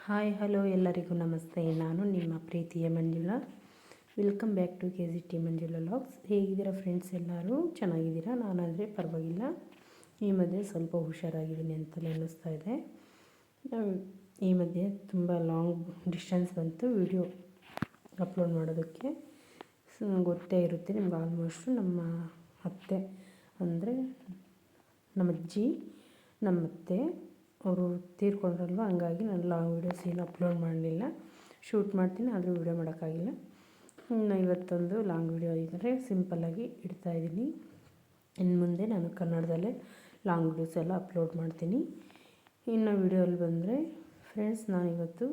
Hi hello ಎಲ್ಲರಿಗೂ ನಮಸ್ತೆ. ನಾನು ನಿಮ್ಮ ಪ್ರೀತಿಯ Manjula. Welcome back to KZT Manjula vlogs. ಹೇಗಿದ್ದೀರಾ ಫ್ರೆಂಡ್ಸ್? ಎಲ್ಲರೂ ಚೆನ್ನಾಗಿದ್ದೀರಾ? ನಾನಾದರೆ ಪರವಾಗಿಲ್ಲ. ಈ ಮಧ್ಯೆ ಸ್ವಲ್ಪ ಹುಷಾರಾಗಿದ್ದೀನಿ ಅಂತಲೇ ಅನ್ನಿಸ್ತಾ ಇದೆ. ಈ ಮಧ್ಯೆ ತುಂಬ ಲಾಂಗ್ ಡಿಸ್ಟೆನ್ಸ್ ಬಂತು ವಿಡಿಯೋ ಅಪ್ಲೋಡ್ ಮಾಡೋದಕ್ಕೆ. ಗೊತ್ತೇ ಇರುತ್ತೆ ನಿಮ್ಗೆ ಆಲ್ಮೋಸ್ಟು. ನಮ್ಮ ಅತ್ತೆ ಅಂದರೆ ನಮ್ಮ ಅಜ್ಜಿ, ನಮ್ಮ ಅತ್ತೆ ಅವರು ತೀರ್ಕೊಂಡ್ರಲ್ವ, ಹಂಗಾಗಿ ನಾನು ಲಾಂಗ್ ವೀಡಿಯೋಸ್ ಏನು ಅಪ್ಲೋಡ್ ಮಾಡಲಿಲ್ಲ. ಶೂಟ್ ಮಾಡ್ತೀನಿ ಆದರೂ ವೀಡಿಯೋ ಮಾಡೋಕ್ಕಾಗಿಲ್ಲ. ಇನ್ನು ಇವತ್ತೊಂದು ಲಾಂಗ್ ವೀಡಿಯೋ ಇದ್ದರೆ ಸಿಂಪಲ್ಲಾಗಿ ಇಡ್ತಾಯಿದ್ದೀನಿ. ಇನ್ನು ಮುಂದೆ ನಾನು ಕನ್ನಡದಲ್ಲೇ ಲಾಂಗ್ ವೀಡಿಯೋಸ್ ಎಲ್ಲ ಅಪ್ಲೋಡ್ ಮಾಡ್ತೀನಿ. ಇನ್ನು ವೀಡಿಯೋಲ್ಲಿ ಬಂದರೆ ಫ್ರೆಂಡ್ಸ್, ನಾನಿವತ್ತು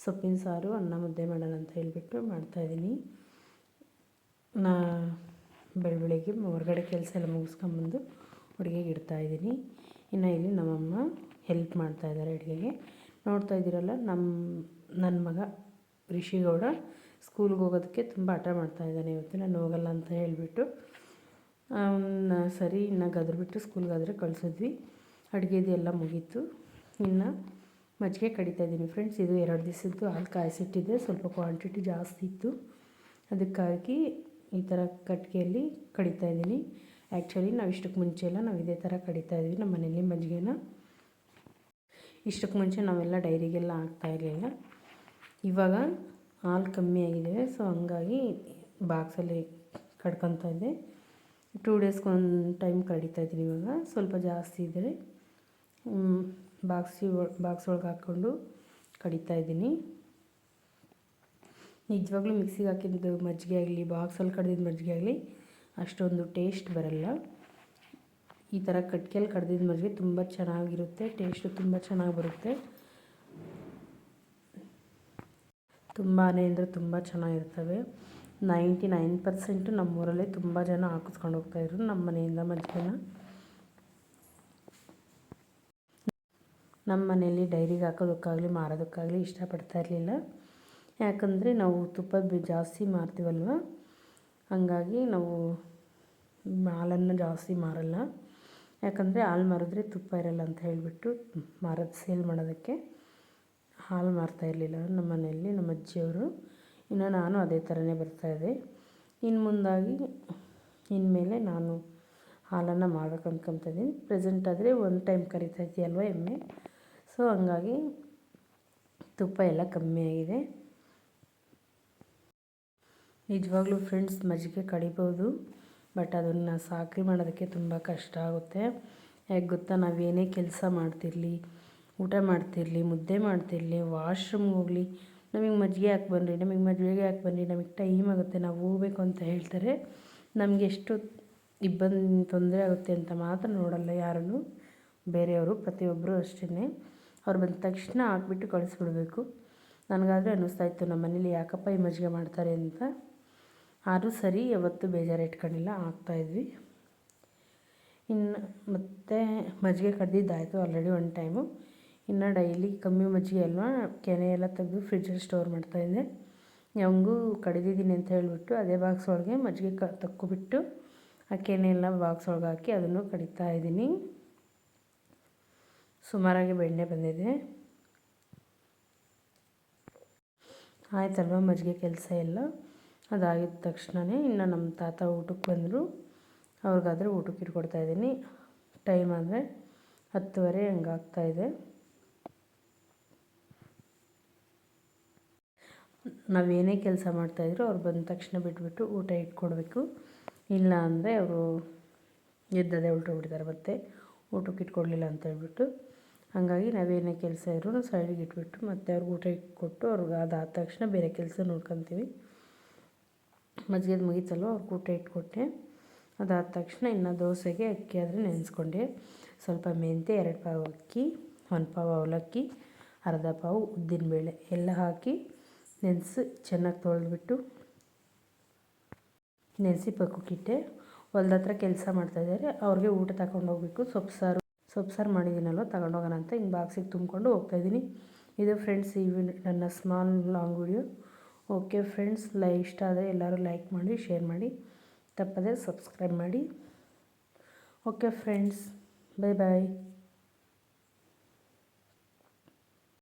ಸೊಪ್ಪಿನ ಸಾರು ಅನ್ನ ಮುದ್ದೆ ಮಾಡೋಣ ಅಂತ ಹೇಳಿಬಿಟ್ಟು ಮಾಡ್ತಾಯಿದ್ದೀನಿ. ಬೆಳಗ್ಗೆ ಹೊರಗಡೆ ಕೆಲಸ ಎಲ್ಲ ಮುಗಿಸ್ಕೊಂಬಂದು ಅಡುಗೆಗೆ ಇಡ್ತಾಯಿದ್ದೀನಿ. ಇನ್ನು ಇಲ್ಲಿ ನಮ್ಮಮ್ಮ ಹೆಲ್ಪ್ ಮಾಡ್ತಾಯಿದ್ದಾರೆ ಅಡುಗೆಗೆ. ನೋಡ್ತಾ ಇದ್ದೀರಲ್ಲ, ನನ್ನ ಮಗ ರಿಷಿಗೌಡ ಸ್ಕೂಲ್ಗೆ ಹೋಗೋದಕ್ಕೆ ತುಂಬ ಹಠ ಮಾಡ್ತಾಯಿದ್ದಾನೆ. ಇವತ್ತು ನಾನು ಹೋಗಲ್ಲ ಅಂತ ಹೇಳಿಬಿಟ್ಟು ಸರಿ ಇನ್ನು ಗದ್ರಬಿಟ್ಟು ಸ್ಕೂಲ್ಗಾದರೆ ಕಳಿಸಿದ್ವಿ. ಅಡುಗೆದು ಎಲ್ಲ ಮುಗೀತು. ಇನ್ನು ಮಜ್ಜಿಗೆ ಕಡಿತಾಯಿದ್ದೀನಿ ಫ್ರೆಂಡ್ಸ್. ಇದು 2 ದಿವಸದ್ದು ಹಾಲು ಕಾಯಿಸಿಟ್ಟಿದ್ದೆ, ಸ್ವಲ್ಪ ಕ್ವಾಂಟಿಟಿ ಜಾಸ್ತಿ ಇತ್ತು. ಅದಕ್ಕಾಗಿ ಈ ಥರ ಕಟ್ಟಿಗೆಯಲ್ಲಿ ಕಡಿತಾಯಿದ್ದೀನಿ. ಆ್ಯಕ್ಚುಲಿ ನಾವು ಇಷ್ಟಕ್ಕೆ ಮುಂಚೆ ಎಲ್ಲ ನಾವು ಇದೇ ಥರ ಕಡಿತಾಯಿದ್ವಿ ನಮ್ಮ ಮನೇಲಿ ಮಜ್ಜಿಗೆನ. ಇಷ್ಟಕ್ಕೆ ಮುಂಚೆ ನಾವೆಲ್ಲ ಡೈರಿಗೆಲ್ಲ ಹಾಕ್ತಾಯಿರಲಿಲ್ಲ. ಇವಾಗ ಹಾಲು ಕಮ್ಮಿ ಆಗಿದೆ, ಸೊ ಹಂಗಾಗಿ ಬಾಕ್ಸಲ್ಲಿ ಕಡ್ಕೊತಾ ಇದ್ದೆ. 2 ಡೇಸ್ಗೆ ಒಂದು ಟೈಮ್ ಕಡಿತಾಯಿದ್ದೀನಿ. ಇವಾಗ ಸ್ವಲ್ಪ ಜಾಸ್ತಿ ಇದ್ದರೆ ಬಾಕ್ಸ್ ಒಳಗೆ ಹಾಕ್ಕೊಂಡು ಕಡಿತಾಯಿದ್ದೀನಿ. ನಿಜವಾಗ್ಲೂ ಮಿಕ್ಸಿಗೆ ಹಾಕಿದ್ದು ಮಜ್ಜಿಗೆ ಆಗಲಿ, ಬಾಕ್ಸಲ್ಲಿ ಕಡ್ದಿದ್ದು ಮಜ್ಜಿಗೆ ಆಗಲಿ ಅಷ್ಟೊಂದು ಟೇಸ್ಟ್ ಬರಲ್ಲ. ಈ ಥರ ಕಟ್ಗೆಯಲ್ಲಿ ಕಡ್ದಿದ್ದು ಮಜ್ಜಿಗೆ ತುಂಬ ಚೆನ್ನಾಗಿರುತ್ತೆ, ಟೇಸ್ಟು ತುಂಬ ಚೆನ್ನಾಗಿ ಬರುತ್ತೆ. ತುಂಬಾ ಅಂದರೆ ತುಂಬ ಚೆನ್ನಾಗಿರ್ತವೆ. 99% ನಮ್ಮೂರಲ್ಲೇ ತುಂಬ ಜನ ಹಾಕಿಸ್ಕೊಂಡು ಹೋಗ್ತಾಯಿದ್ರು ನಮ್ಮ ಮನೆಯಿಂದ ಮಜ್ಜಿಗೆನ. ನಮ್ಮ ಮನೆಯಲ್ಲಿ ಡೈರಿಗೆ ಹಾಕೋದಕ್ಕಾಗಲಿ ಮಾರೋದಕ್ಕಾಗಲಿ ಇಷ್ಟಪಡ್ತಾ ಇರಲಿಲ್ಲ. ಯಾಕಂದರೆ ನಾವು ತುಪ್ಪ ಜಾಸ್ತಿ ಮಾರ್ತೀವಲ್ವ, ಹಂಗಾಗಿ ನಾವು ಹಾಲನ್ನು ಜಾಸ್ತಿ ಮಾರಲ್ಲ. ಯಾಕಂದರೆ ಹಾಲು ಮಾರಿದ್ರೆ ತುಪ್ಪ ಇರಲ್ಲ ಅಂತ ಹೇಳಿಬಿಟ್ಟು ಸೇಲ್ ಮಾಡೋದಕ್ಕೆ ಹಾಲು ಮಾರ್ತಾಯಿರಲಿಲ್ಲ ನಮ್ಮ ಮನೆಯಲ್ಲಿ ನಮ್ಮ ಅಜ್ಜಿಯವರು. ಇನ್ನು ನಾನು ಅದೇ ಥರನೇ ಬರ್ತಾಯಿದ್ದೆ. ಇನ್ಮೇಲೆ ನಾನು ಹಾಲನ್ನು ಮಾಡ್ಬೇಕು ಅಂದ್ಕೊತಿದ್ದೀನಿ. ಪ್ರೆಸೆಂಟ್ ಆದರೆ 1 ಟೈಮ್ ಕರಿತಾ ಇದೆಯಲ್ವ ಎಮ್ಮೆ, ಸೊ ಹಂಗಾಗಿ ತುಪ್ಪ ಎಲ್ಲ ಕಮ್ಮಿ ಆಗಿದೆ. ನಿಜವಾಗ್ಲೂ ಫ್ರೆಂಡ್ಸ್, ಮಜ್ಜಿಗೆ ಕಡಿಬೋದು, ಬಟ್ ಅದನ್ನು ಸಾಕರಿ ಮಾಡೋದಕ್ಕೆ ತುಂಬ ಕಷ್ಟ ಆಗುತ್ತೆ. ಯಾಕೆ ಗೊತ್ತಾ, ನಾವೇನೇ ಕೆಲಸ ಮಾಡ್ತಿರಲಿ, ಊಟ ಮಾಡ್ತಿರಲಿ, ಮುದ್ದೆ ಮಾಡ್ತಿರಲಿ, ವಾಶ್ರೂಮ್ಗೆ ಹೋಗಲಿ, ನಮಗೆ ಮಜ್ಜಿಗೆ ಹಾಕಿ ಬನ್ನಿರಿ, ನಮಗೆ ಟೈಮ್ ಆಗುತ್ತೆ, ನಾವು ಹೋಗ್ಬೇಕು ಅಂತ ಹೇಳ್ತಾರೆ. ನಮಗೆ ಎಷ್ಟು ತೊಂದರೆ ಆಗುತ್ತೆ ಅಂತ ಮಾತ್ರ ನೋಡಲ್ಲ ಯಾರೂ, ಬೇರೆಯವರು. ಪ್ರತಿಯೊಬ್ಬರು ಅಷ್ಟೇ, ಅವ್ರು ಬಂದ ತಕ್ಷಣ ಹಾಕ್ಬಿಟ್ಟು ಕಳಿಸ್ಬಿಡ್ಬೇಕು. ನನಗಾದರೆ ಅನ್ನಿಸ್ತಾಯಿತ್ತು ನಮ್ಮ ಮನೇಲಿ ಯಾಕಪ್ಪ ಈ ಮಜ್ಜಿಗೆ ಮಾಡ್ತಾರೆ ಅಂತ. ಆದರೂ ಸರಿ, ಯಾವತ್ತೂ ಬೇಜಾರು ಇಟ್ಕೊಂಡಿಲ್ಲ, ಹಾಕ್ತಾಯಿದ್ವಿ. ಇನ್ನು ಮತ್ತೆ ಮಜ್ಜಿಗೆ ಕಡ್ದಿದ್ದಾಯಿತು ಆಲ್ರೆಡಿ 1 ಟೈಮು. ಇನ್ನು ಡೈಲಿ ಕಮ್ಮಿ ಮಜ್ಜಿಗೆ ಅಲ್ವಾ, ಕೆನೆ ಎಲ್ಲ ತೆಗೆದು ಫ್ರಿಜ್ಜಲ್ಲಿ ಸ್ಟೋರ್ ಮಾಡ್ತಾಯಿದ್ದೆ. ಹೆಂಗೂ ಕಡಿದಿದ್ದೀನಿ ಅಂತ ಹೇಳಿಬಿಟ್ಟು ಅದೇ ಬಾಕ್ಸ್ ಒಳಗೆ ಮಜ್ಜಿಗೆ ತಕ್ಕೊಬಿಟ್ಟು ಆ ಕೆನೆ ಎಲ್ಲ ಬಾಕ್ಸ್ ಒಳಗೆ ಹಾಕಿ ಅದನ್ನು ಕಡಿತಾಯಿದ್ದೀನಿ. ಸುಮಾರಾಗಿ ಬೆಣ್ಣೆ ಬಂದಿದೆ. ಆಯ್ತಲ್ವ ಮಜ್ಜಿಗೆ ಕೆಲಸ ಎಲ್ಲ. ಅದಾಗಿದ್ದ ತಕ್ಷಣವೇ ಇನ್ನು ನಮ್ಮ ತಾತ ಊಟಕ್ಕೆ ಬಂದರು. ಅವ್ರಿಗಾದರೆ ಊಟಕ್ಕೆ ಇಟ್ಕೊಡ್ತಾಯಿದ್ದೀನಿ. ಟೈಮ್ ಆದರೆ 10:30 ಹಂಗಾಗ್ತಾಯಿದೆ. ನಾವೇನೇ ಕೆಲಸ ಮಾಡ್ತಾಯಿದ್ರು ಅವ್ರು ಬಂದ ತಕ್ಷಣ ಬಿಟ್ಬಿಟ್ಟು ಊಟ ಇಟ್ಕೊಡ್ಬೇಕು. ಇಲ್ಲ ಅಂದರೆ ಅವರು ಎದ್ದದೇ ಹೊರಟೋಗ್ಬಿಡ್ತಾರೆ ಮತ್ತೆ ಊಟಕ್ಕೆ ಇಟ್ಕೊಡ್ಲಿಲ್ಲ ಅಂತ ಹೇಳ್ಬಿಟ್ಟು. ಹಾಗಾಗಿ ನಾವೇನೇ ಕೆಲಸ ಇದ್ರೂ ಸೈಡಿಗೆ ಇಟ್ಬಿಟ್ಟು ಮತ್ತೆ ಅವ್ರಿಗೆ ಊಟ ಇಟ್ಕೊಟ್ಟು ಅವ್ರಿಗೆ ಅದಾದ ತಕ್ಷಣ ಬೇರೆ ಕೆಲಸ ನೋಡ್ಕೊತೀವಿ. ಮಜ್ಜಿಗೆದು ಮುಗೀತಲ್ವ, ಅವ್ರಿಗೆ ಊಟ ಇಟ್ಕೊಟ್ಟೆ. ಅದಾದ ತಕ್ಷಣ ಇನ್ನು ದೋಸೆಗೆ ಅಕ್ಕಿ ಆದರೆ ನೆನೆಸ್ಕೊಂಡೆ. ಸ್ವಲ್ಪ ಮೆಂತ್ಯ, 2 ಪಾವು ಅಕ್ಕಿ, 1 ಪಾವು ಅವಲಕ್ಕಿ, ಅರ್ಧ ಪಾವು ಉದ್ದಿನಬೇಳೆ ಎಲ್ಲ ಹಾಕಿ ಚೆನ್ನಾಗಿ ತೊಳೆದ್ಬಿಟ್ಟು ನೆನೆಸಿ ಪಕ್ಕಕ್ಕಿಟ್ಟೆ. ಹೊಲ್ದ ಹತ್ರ ಕೆಲಸ ಮಾಡ್ತಾಯಿದ್ದಾರೆ, ಅವ್ರಿಗೆ ಊಟ ತಗೊಂಡು ಹೋಗ್ಬೇಕು. ಸೊಪ್ಪು ಸಾರು ಮಾಡಿದ್ದೀನಲ್ವ, ತಗೊಂಡೋಗೋಣ ಅಂತ ಹಿಂಗೆ ಬಾಕ್ಸಿಗೆ ತುಂಬಿಕೊಂಡು ಹೋಗ್ತಾಯಿದ್ದೀನಿ. ಇದು ಫ್ರೆಂಡ್ಸ್ ಈ ನನ್ನ small long video. Okay friends, ಇಷ್ಟ ಆದರೆ ಎಲ್ಲರೂ ಲೈಕ್ ಮಾಡಿ, ಶೇರ್ ಮಾಡಿ, ತಪ್ಪದೆ ಸಬ್ಸ್ಕ್ರೈಬ್ ಮಾಡಿ. ಓಕೆ ಫ್ರೆಂಡ್ಸ್, ಬಾಯ್ ಬಾಯ್.